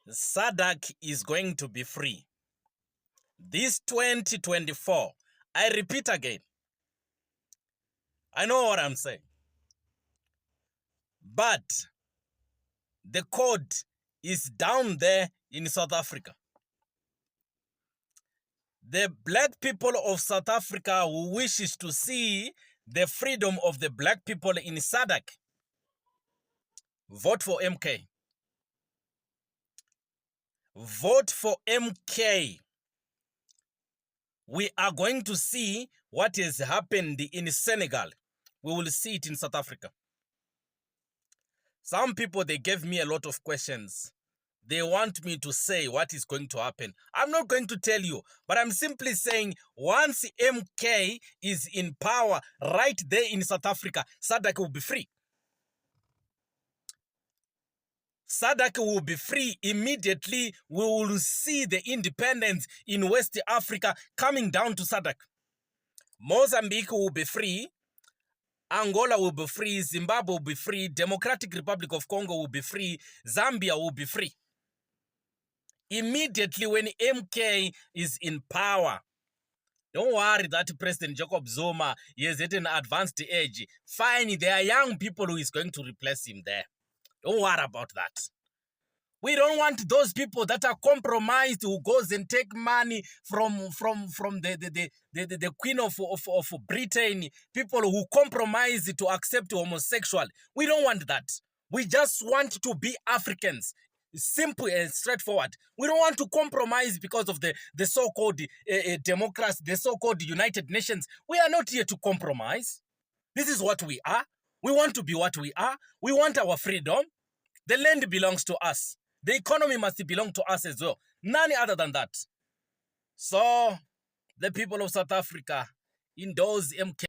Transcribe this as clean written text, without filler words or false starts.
SADC is going to be free. This 2024, I repeat again, I know what I'm saying. But the code is down there in South Africa. The black people of South Africa who wishes to see the freedom of the black people in SADC, vote for MK. Vote for MK. We are going to see what has happened in Senegal. We will see it in South Africa. Some people, they gave me a lot of questions. They want me to say what is going to happen. I'm not going to tell you, but I'm simply saying once MK is in power right there in South Africa, SADC will be free. SADC will be free immediately. We will see the independence in West Africa coming down to SADC. Mozambique will be free. Angola will be free. Zimbabwe will be free. Democratic Republic of Congo will be free. Zambia will be free. Immediately when MK is in power. Don't worry that President Jacob Zuma is at an advanced age. Fine, there are young people who is going to replace him there. Don't worry about that. We don't want those people that are compromised who goes and take money from the Queen of Britain, people who compromise to accept homosexual. We don't want that. We just want to be Africans. Simple and straightforward. We don't want to compromise because of the so-called democracy, the so-called United Nations. We are not here to compromise. This is what we are. We want to be what we are. We want our freedom. The land belongs to us. The economy must belong to us as well. None other than that. So, the people of South Africa endorse MK.